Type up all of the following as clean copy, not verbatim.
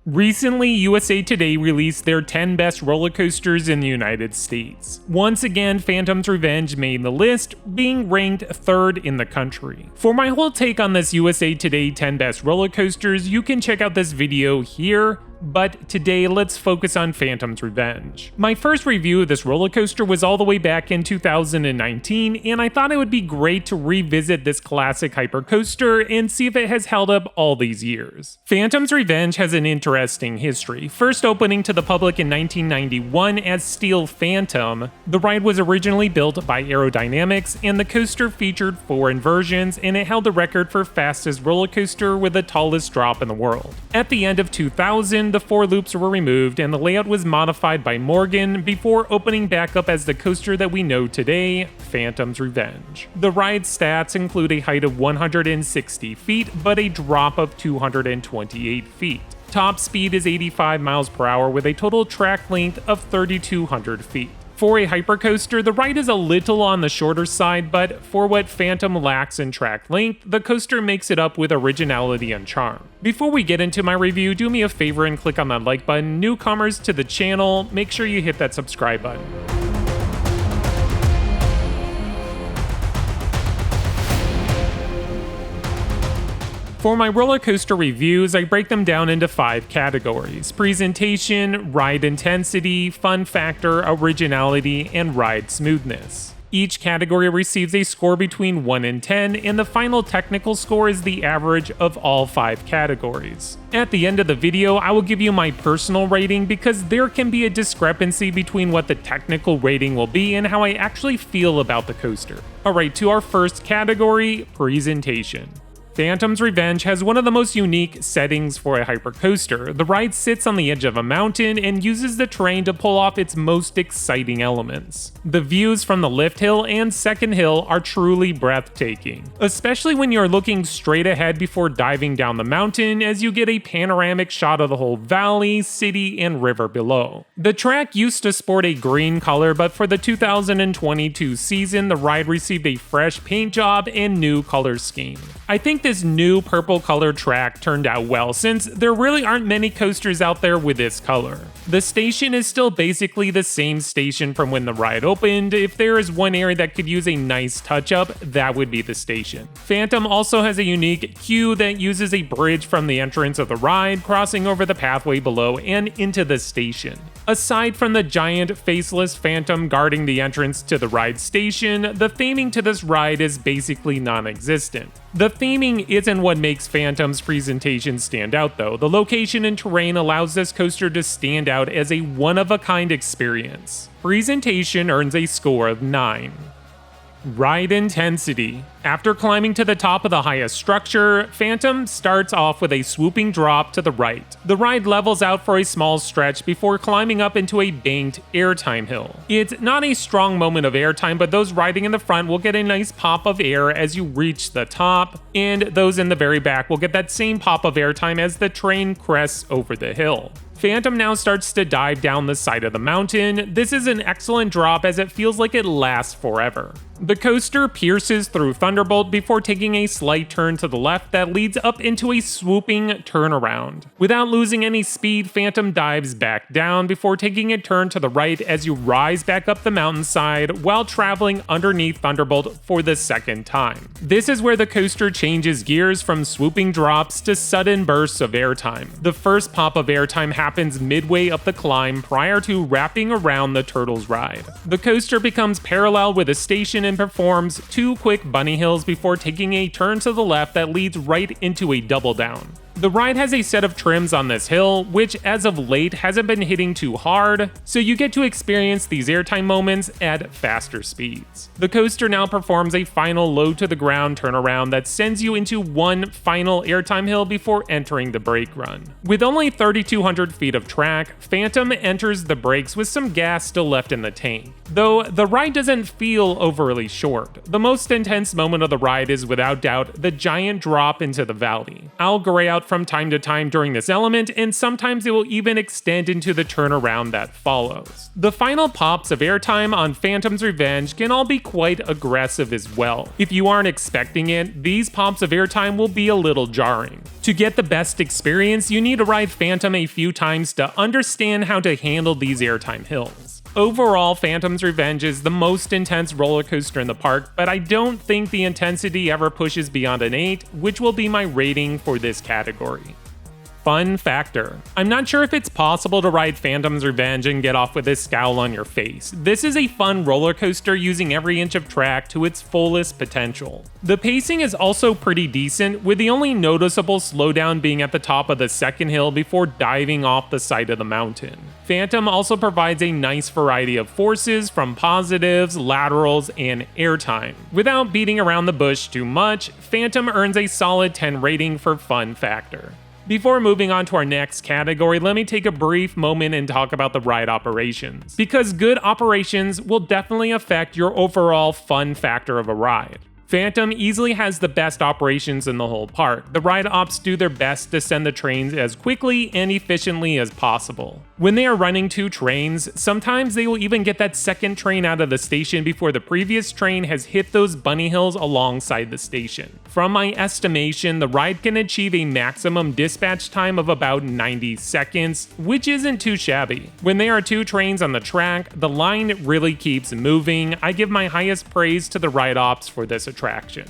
Recently, USA Today released their 10 best roller coasters in the United States. Once again, Phantom's Revenge made the list, being ranked 3rd in the country. For my whole take on this USA Today 10 best roller coasters, you can check out this video here. But today, let's focus on Phantom's Revenge. My first review of this roller coaster was all the way back in 2019, and I thought it would be great to revisit this classic hypercoaster and see if it has held up all these years. Phantom's Revenge has an interesting history. First opening to the public in 1991 as Steel Phantom, the ride was originally built by Aerodynamics, and the coaster featured 4 inversions, and it held the record for fastest roller coaster with the tallest drop in the world. At the end of 2000, the 4 loops were removed and the layout was modified by Morgan before opening back up as the coaster that we know today, Phantom's Revenge. The ride's stats include a height of 160 feet, but a drop of 228 feet. Top speed is 85 miles per hour with a total track length of 3,200 feet. For a hypercoaster, the ride is a little on the shorter side, but for what Phantom lacks in track length, the coaster makes it up with originality and charm. Before we get into my review, do me a favor and click on that like button. Newcomers to the channel, make sure you hit that subscribe button. For my roller coaster reviews, I break them down into 5 categories: presentation, ride intensity, fun factor, originality, and ride smoothness. Each category receives a score between 1 and 10, and the final technical score is the average of all 5 categories. At the end of the video, I will give you my personal rating because there can be a discrepancy between what the technical rating will be and how I actually feel about the coaster. Alright, to our first category, presentation. Phantom's Revenge has one of the most unique settings for a hypercoaster. The ride sits on the edge of a mountain and uses the terrain to pull off its most exciting elements. The views from the lift hill and second hill are truly breathtaking, especially when you're looking straight ahead before diving down the mountain, as you get a panoramic shot of the whole valley, city, and river below. The track used to sport a green color, but for the 2022 season, the ride received a fresh paint job and new color scheme. I think this new purple colored track turned out well, since there really aren't many coasters out there with this color. The station is still basically the same station from when the ride opened. If there is one area that could use a nice touch-up, that would be the station. Phantom also has a unique queue that uses a bridge from the entrance of the ride, crossing over the pathway below and into the station. Aside from the giant faceless Phantom guarding the entrance to the ride station, the theming to this ride is basically non-existent. The theming isn't what makes Phantom's presentation stand out though. The location and terrain allows this coaster to stand out as a one-of-a-kind experience. Presentation earns a score of 9. Ride intensity. After climbing to the top of the highest structure, Phantom starts off with a swooping drop to the right. The ride levels out for a small stretch before climbing up into a banked airtime hill. It's not a strong moment of airtime, but those riding in the front will get a nice pop of air as you reach the top, and those in the very back will get that same pop of airtime as the train crests over the hill. Phantom now starts to dive down the side of the mountain. This is an excellent drop as it feels like it lasts forever. The coaster pierces through Thunderbolt before taking a slight turn to the left that leads up into a swooping turnaround. Without losing any speed, Phantom dives back down before taking a turn to the right as you rise back up the mountainside while traveling underneath Thunderbolt for the second time. This is where the coaster changes gears from swooping drops to sudden bursts of airtime. The first pop of airtime happens midway up the climb prior to wrapping around the Turtles ride. The coaster becomes parallel with the station and performs 2 quick bunny hills before taking a turn to the left that leads right into a double down. The ride has a set of trims on this hill, which as of late hasn't been hitting too hard, so you get to experience these airtime moments at faster speeds. The coaster now performs a final low to the ground turnaround that sends you into one final airtime hill before entering the brake run. With only 3,200 feet of track, Phantom enters the brakes with some gas still left in the tank. Though the ride doesn't feel overly short, the most intense moment of the ride is without doubt the giant drop into the valley. I'll gray out lot from time to time during this element, and sometimes it will even extend into the turnaround that follows. The final pops of airtime on Phantom's Revenge can all be quite aggressive as well. If you aren't expecting it, these pops of airtime will be a little jarring. To get the best experience, you need to ride Phantom a few times to understand how to handle these airtime hills. Overall, Phantom's Revenge is the most intense roller coaster in the park, but I don't think the intensity ever pushes beyond an 8, which will be my rating for this category. Fun factor. I'm not sure if it's possible to ride Phantom's Revenge and get off with a scowl on your face. This is a fun roller coaster using every inch of track to its fullest potential. The pacing is also pretty decent, with the only noticeable slowdown being at the top of the second hill before diving off the side of the mountain. Phantom also provides a nice variety of forces from positives, laterals, and airtime. Without beating around the bush too much, Phantom earns a solid 10 rating for fun factor. Before moving on to our next category, let me take a brief moment and talk about the ride operations, because good operations will definitely affect your overall fun factor of a ride. Phantom easily has the best operations in the whole park. The ride ops do their best to send the trains as quickly and efficiently as possible. When they are running 2 trains, sometimes they will even get that second train out of the station before the previous train has hit those bunny hills alongside the station. From my estimation, the ride can achieve a maximum dispatch time of about 90 seconds, which isn't too shabby. When there are 2 trains on the track, the line really keeps moving. I give my highest praise to the ride ops for this attraction.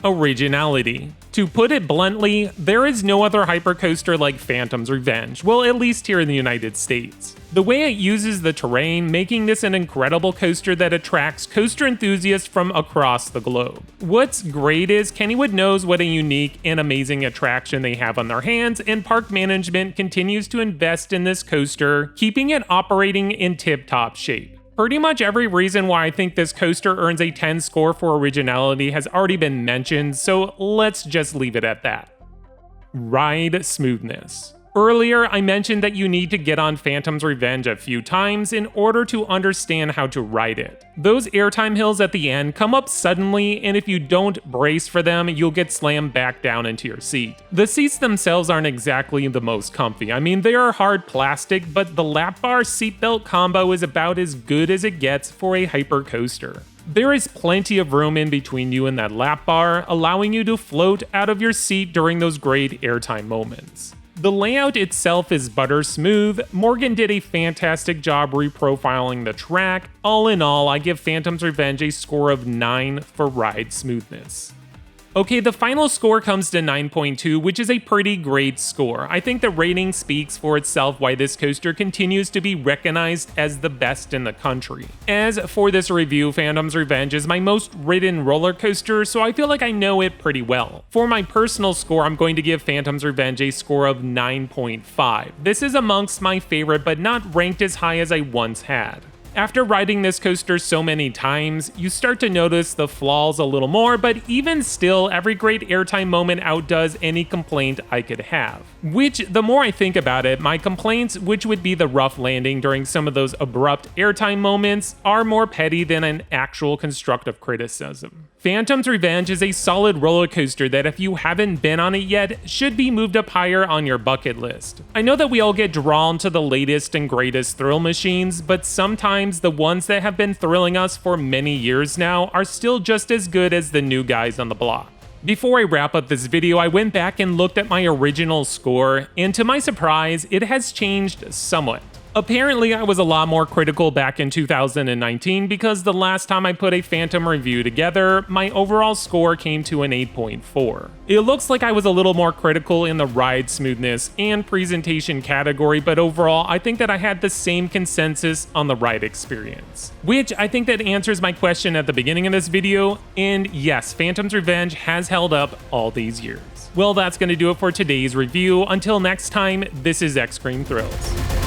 Originality. To put it bluntly, there is no other hypercoaster like Phantom's Revenge, well, at least here in the United States. The way it uses the terrain, making this an incredible coaster that attracts coaster enthusiasts from across the globe. What's great is Kennywood knows what a unique and amazing attraction they have on their hands, and park management continues to invest in this coaster, keeping it operating in tip-top shape. Pretty much every reason why I think this coaster earns a 10 score for originality has already been mentioned, so let's just leave it at that. Ride smoothness. Earlier, I mentioned that you need to get on Phantom's Revenge a few times in order to understand how to ride it. Those airtime hills at the end come up suddenly, and if you don't brace for them, you'll get slammed back down into your seat. The seats themselves aren't exactly the most comfy. I mean, they are hard plastic, but the lap bar seatbelt combo is about as good as it gets for a hyper coaster. There is plenty of room in between you and that lap bar, allowing you to float out of your seat during those great airtime moments. The layout itself is butter smooth. Morgan did a fantastic job reprofiling the track. All in all, I give Phantom's Revenge a score of 9 for ride smoothness. Okay, the final score comes to 9.2, which is a pretty great score. I think the rating speaks for itself why this coaster continues to be recognized as the best in the country. As for this review, Phantom's Revenge is my most ridden roller coaster, so I feel like I know it pretty well. For my personal score, I'm going to give Phantom's Revenge a score of 9.5. This is amongst my favorite, but not ranked as high as I once had. After riding this coaster so many times, you start to notice the flaws a little more, but even still, every great airtime moment outdoes any complaint I could have. Which, the more I think about it, my complaints, which would be the rough landing during some of those abrupt airtime moments, are more petty than an actual constructive criticism. Phantom's Revenge is a solid roller coaster that if you haven't been on it yet, should be moved up higher on your bucket list. I know that we all get drawn to the latest and greatest thrill machines, but sometimes the ones that have been thrilling us for many years now are still just as good as the new guys on the block. Before I wrap up this video, I went back and looked at my original score, and to my surprise, it has changed somewhat. Apparently, I was a lot more critical back in 2019 because the last time I put a Phantom review together, my overall score came to an 8.4. It looks like I was a little more critical in the ride smoothness and presentation category, but overall, I think that I had the same consensus on the ride experience. Which I think that answers my question at the beginning of this video, and yes, Phantom's Revenge has held up all these years. Well, that's going to do it for today's review. Until next time, this is X Cream Thrills.